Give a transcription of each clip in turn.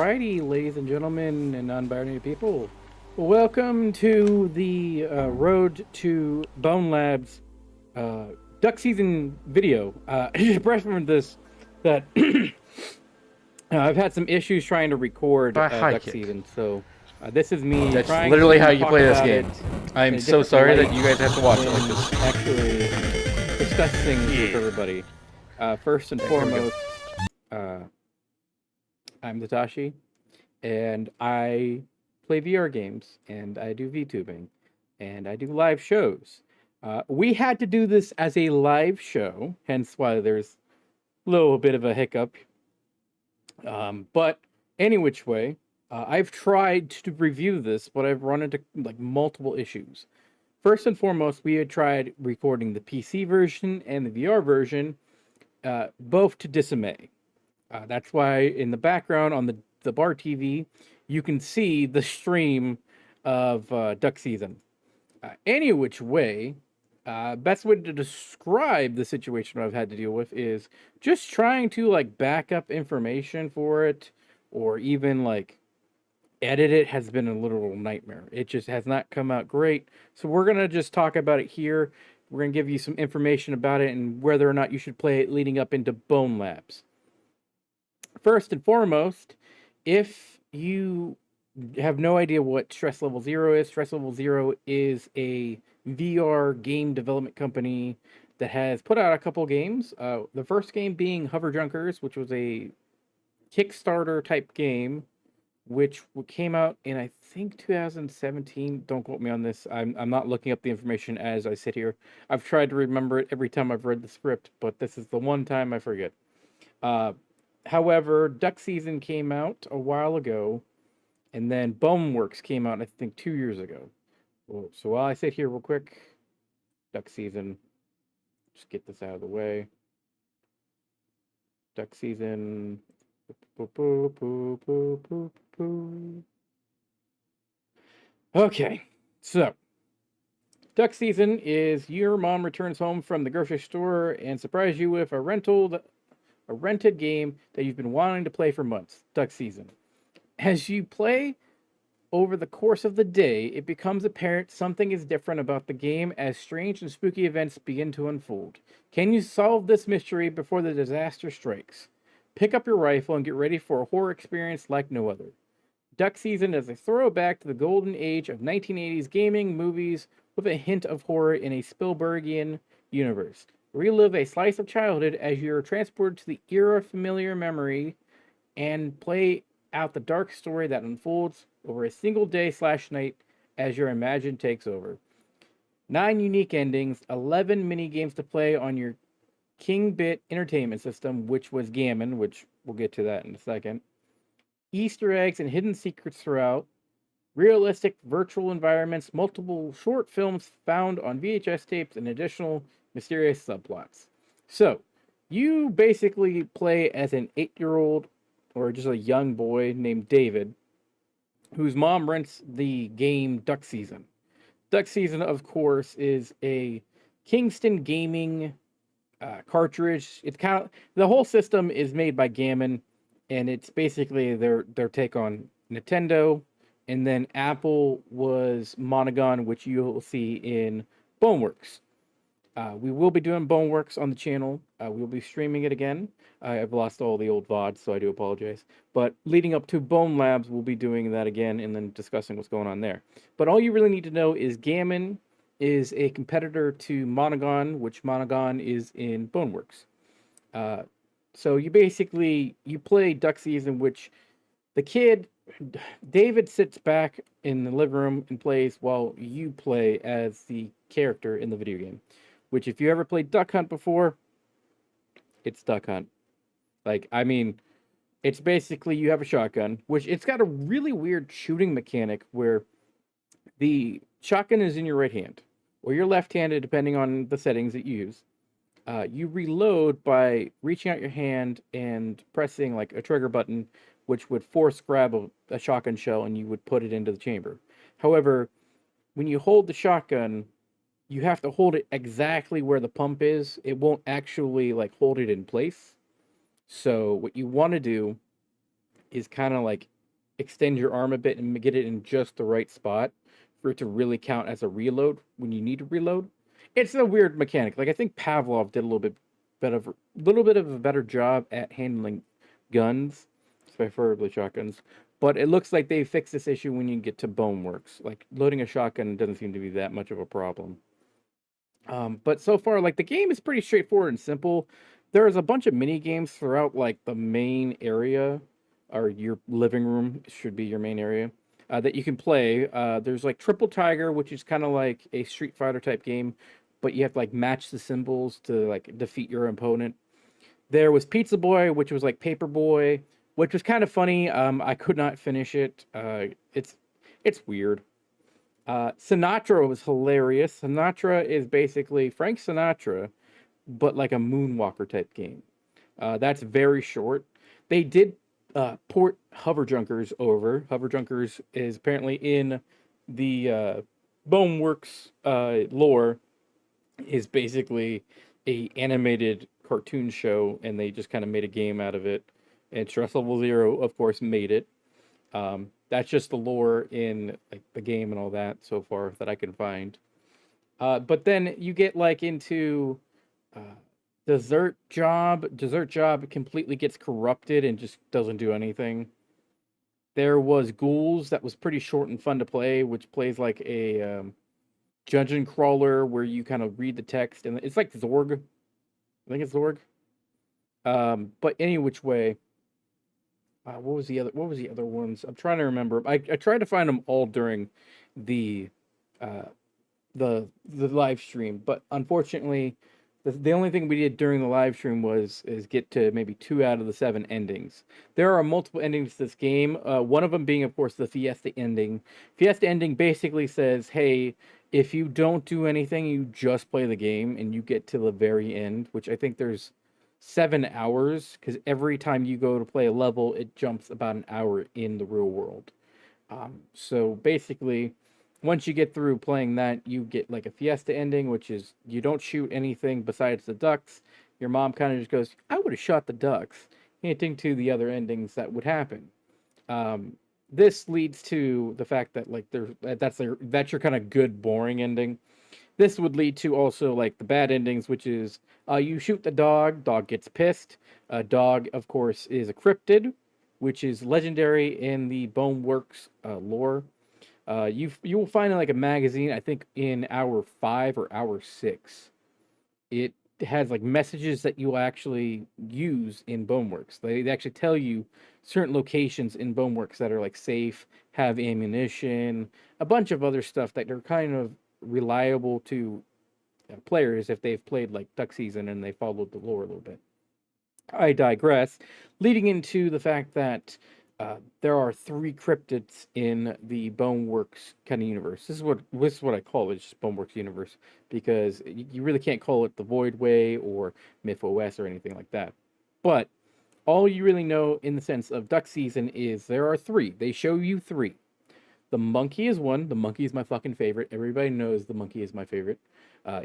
Alrighty, ladies and gentlemen and non-binary people, welcome to the Road to Bonelabs duck season video. I just referenced this that I've had some issues trying to record By high duck kick. season, so this is me That's trying literally to how you talk play this about game. it I'm in a so different sorry light that you guys have to watch it like and this. actually discuss things with everybody. First and Okay, here we go. foremost, I'm Tatashi, and I play VR games, and I do VTubing, and I do live shows. We had to do this as a live show, hence why there's a little bit of a hiccup. But any which way, I've tried to review this, but I've run into like multiple issues. First and foremost, we had tried recording the PC version and the VR version, both to dismay. That's why in the background on the bar TV, you can see the stream of duck season. Any which way, best way to describe the situation I've had to deal with is just trying to like back up information for it, or even like edit it has been a literal nightmare. It just has not come out great. So we're gonna just talk about it here. We're gonna give you some information about it and whether or not you should play it leading up into Bonelabs. First and foremost, if you have no idea what Stress Level Zero is, Stress Level Zero is a VR game development company that has put out a couple games. The first game being Hover Junkers, which was a Kickstarter type game, which came out in I think 2017. Don't quote me on this. I'm not looking up the information as I sit here. I've tried to remember it every time I've read the script, but this is the one time I forget. However, Duck Season came out a while ago, and then Boneworks came out, I think, 2 years ago. So while I sit here real quick, Duck Season, just get this out of the way. Duck Season. Okay, so Duck Season is your mom returns home from the grocery store and surprises you with a rented game that you've been wanting to play for months. Duck Season. As you play over the course of the day, it becomes apparent something is different about the game as strange and spooky events begin to unfold. Can you solve this mystery before the disaster strikes? Pick up your rifle and get ready for a horror experience like no other. Duck Season is a throwback to the golden age of 1980s gaming movies with a hint of horror in a Spielbergian universe. Relive a slice of childhood as you're transported to the era of familiar memory and play out the dark story that unfolds over a single day/night as your imagination takes over. 9 unique endings, 11 mini games to play on your King Bit entertainment system, which was Gammon, which we'll get to that in a second. Easter eggs and hidden secrets throughout. Realistic virtual environments, multiple short films found on VHS tapes, and additional mysterious subplots. So, you basically play as an 8-year-old or just a young boy named David, whose mom rents the game Duck Season. Duck Season, of course, is a Kingston Gaming cartridge. It's kind of the whole system is made by Gammon, and it's basically their take on Nintendo. And then Apple was Monogon, which you'll see in Boneworks. We will be doing Boneworks on the channel. We'll be streaming it again. I've lost all the old VODs, so I do apologize. But leading up to Bonelabs, we'll be doing that again and then discussing what's going on there. But all you really need to know is Gammon is a competitor to Monogon, which Monogon is in Boneworks. So you play Duck Season, which the kid, David, sits back in the living room and plays while you play as the character in the video game. Which, if you ever played Duck Hunt before, it's Duck Hunt. Like, I mean, it's basically you have a shotgun, which it's got a really weird shooting mechanic where the shotgun is in your right hand or your left handed, depending on the settings that you use. You reload by reaching out your hand and pressing like a trigger button, which would force grab a shotgun shell and you would put it into the chamber. However, when you hold the shotgun, you have to hold it exactly where the pump is. It won't actually like hold it in place. So what you want to do is kind of like extend your arm a bit and get it in just the right spot for it to really count as a reload when you need to reload. It's a weird mechanic. Like I think Pavlov did a little bit of a better job at handling guns, preferably shotguns. But it looks like they fixed this issue when you get to Boneworks. Like loading a shotgun doesn't seem to be that much of a problem. But so far, like the game is pretty straightforward and simple. There's a bunch of mini games throughout like the main area, or your living room should be your main area, that you can play. There's like Triple Tiger, which is kind of like a Street Fighter type game, but you have to like match the symbols to like defeat your opponent. There was Pizza Boy, which was like Paper Boy, which was kind of funny. I could not finish it. It's weird. Sinatra was hilarious. Sinatra is basically Frank Sinatra, but like a Moonwalker type game. That's very short. They did port Hover Junkers over. Hover Junkers is apparently in the Boneworks lore, is basically a animated cartoon show, and they just kind of made a game out of it. And Stress Level Zero, of course, made it. That's just the lore in like the game and all that so far that I can find. But then you get like into uh, Desert Job. Desert Job completely gets corrupted and just doesn't do anything. There was Ghouls that was pretty short and fun to play, which plays like a dungeon crawler where you kind of read the text and it's like Zorg. I think it's Zorg. But any which way, what was the other ones? I'm trying to remember. I tried to find them all during the uh, the live stream, but unfortunately, the only thing we did during the live stream was is get to maybe 2 out of the 7 endings. There are multiple endings to this game. One of them being, of course, the Fiesta ending. Fiesta ending basically says, "Hey, if you don't do anything, you just play the game, and you get to the very end." Which I think there's 7 hours because every time you go to play a level, it jumps about an hour in the real world. So basically, once you get through playing that, you get like a Fiesta ending, which is you don't shoot anything besides the ducks. Your mom kind of just goes, "I would have shot the ducks," hinting to the other endings that would happen. Um, this leads to the fact that like that's your kind of good boring ending. This would lead to also like the bad endings, which is you shoot the dog, dog gets pissed. Dog, of course, is a cryptid, which is legendary in the Boneworks lore. You will find in like a magazine, I think in hour 5 or hour 6, it has like messages that you'll actually use in Boneworks. They actually tell you certain locations in Boneworks that are like safe, have ammunition, a bunch of other stuff that are kind of reliable to players if they've played like Duck Season and they followed the lore a little bit. I digress, leading into the fact that there are 3 cryptids in the Boneworks kind of universe. This is what I call it, just Boneworks universe, because you really can't call it the Void Way or Myth OS or anything like that. But all you really know in the sense of Duck Season is there are 3. They show you 3. The monkey is one. The monkey is my fucking favorite. Everybody knows the monkey is my favorite.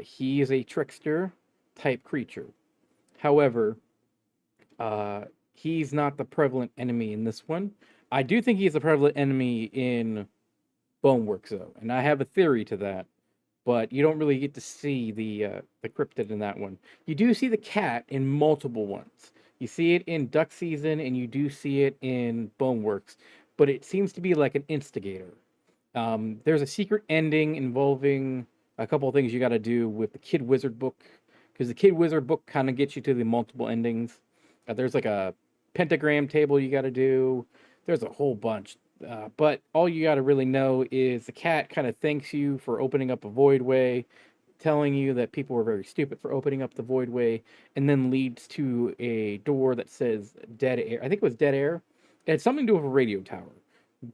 He is a trickster type creature. However, he's not the prevalent enemy in this one. I do think he's a prevalent enemy in Boneworks though, and I have a theory to that. But you don't really get to see the cryptid in that one. You do see the cat in multiple ones. You see it in Duck Season, and you do see it in Boneworks, but it seems to be like an instigator. There's a secret ending involving a couple of things you got to do with the Kid Wizard book, because the Kid Wizard book kind of gets you to the multiple endings. There's like a pentagram table you got to do. There's a whole bunch. But all you got to really know is the cat kind of thanks you for opening up a void way, telling you that people were very stupid for opening up the void way, and then leads to a door that says dead air. I think it was dead air. It had something to do with a radio tower,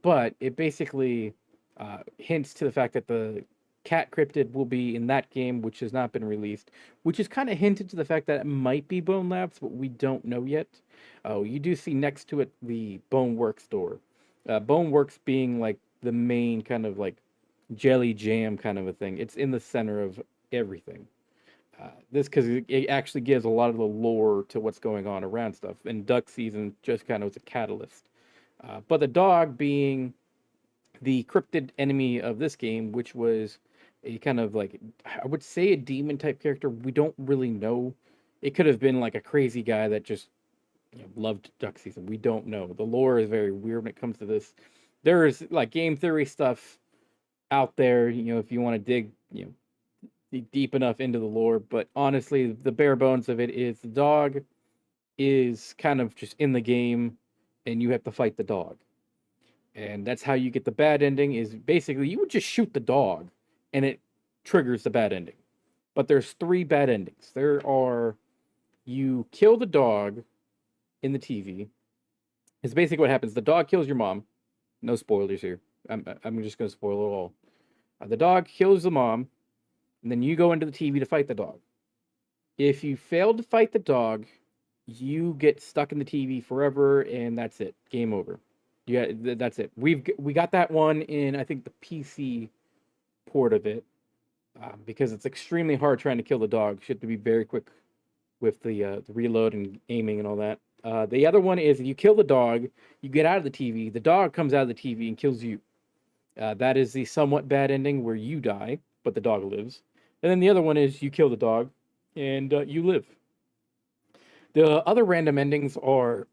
but it basically hints to the fact that the cat cryptid will be in that game, which has not been released, which is kind of hinted to the fact that it might be Bonelabs, but we don't know yet. Oh, you do see next to it the Boneworks door. Boneworks being like the main kind of like jelly jam kind of a thing. It's in the center of everything. This because it actually gives a lot of the lore to what's going on around stuff, and Duck Season just kind of was a catalyst. But the dog being the cryptid enemy of this game, which was a kind of like, I would say, a demon type character. We don't really know. It could have been like a crazy guy that just loved duck season. We don't know. The lore is very weird when it comes to this. There is like game theory stuff out there, if you want to dig, deep enough into the lore. But honestly, the bare bones of it is the dog is kind of just in the game, and you have to fight the dog. And that's how you get the bad ending. Is basically you would just shoot the dog, and it triggers the bad ending. But there's three bad endings. There are you kill the dog in the TV. It's basically what happens. The dog kills your mom. No spoilers here. I'm just going to spoil it all. The dog kills the mom, and then you go into the TV to fight the dog. If you fail to fight the dog, you get stuck in the TV forever, and that's it. Game over. Yeah, that's it. We got that one in, I think, the PC port of it, because it's extremely hard trying to kill the dog. You have to be very quick with the reload and aiming and all that. The other one is you kill the dog, you get out of the TV, the dog comes out of the TV and kills you. That is the somewhat bad ending where you die, but the dog lives. And then the other one is you kill the dog and you live. The other random endings are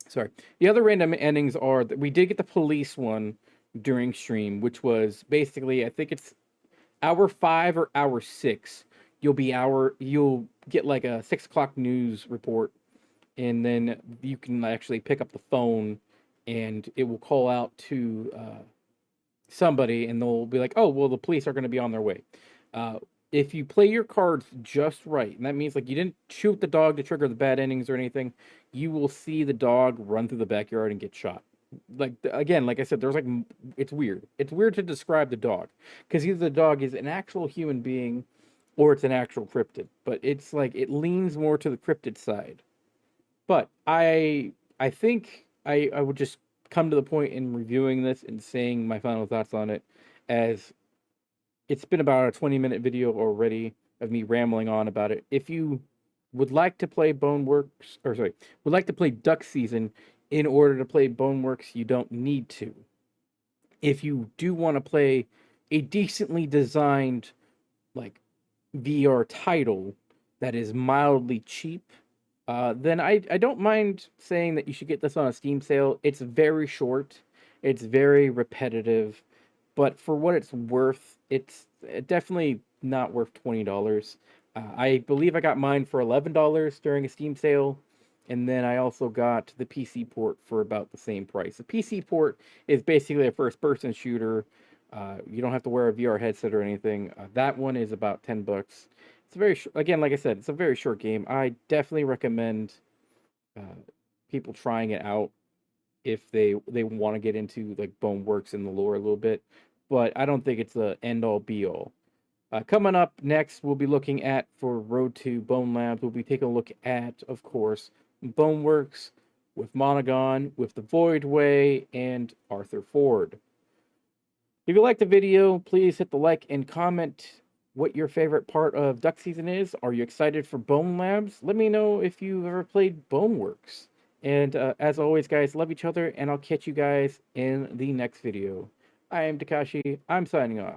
sorry. The other random endings are that we did get the police one during stream, which was basically, I think it's hour 5 or hour 6. You'll get like a 6 o'clock news report, and then you can actually pick up the phone, and it will call out to somebody, and they'll be like, "Oh, well, the police are going to be on their way." Uh, if you play your cards just right, and that means like you didn't shoot the dog to trigger the bad endings or anything, you will see the dog run through the backyard and get shot. Like again, like I said, there's like it's weird. It's weird to describe the dog because either the dog is an actual human being or it's an actual cryptid. But it's like it leans more to the cryptid side. But I think I would just come to the point in reviewing this and saying my final thoughts on it, as it's been about a 20-minute video already of me rambling on about it. If you would like to play Boneworks, or sorry, would like to play Duck Season in order to play Boneworks, you don't need to. If you do want to play a decently designed, like, VR title that is mildly cheap, then I don't mind saying that you should get this on a Steam sale. It's very short, it's very repetitive, but for what it's worth, it's definitely not worth $20. I believe I got mine for $11 during a Steam sale, and then I also got the PC port for about the same price. The PC port is basically a first-person shooter. You don't have to wear a VR headset or anything. That one is about $10. It's very again, like I said, it's a very short game. I definitely recommend uh, people trying it out if they want to get into like Boneworks and the lore a little bit, but I don't think it's the end all be all. Coming up next, we'll be looking at for Road to Bonelabs. We'll be taking a look at, of course, Boneworks with Monogon, with the Void Way, and Arthur Ford. If you liked the video, please hit the like and comment what your favorite part of Duck Season is. Are you excited for Bonelabs? Let me know if you've ever played Boneworks. And as always, guys, love each other, and I'll catch you guys in the next video. I am Takashi. I'm signing off.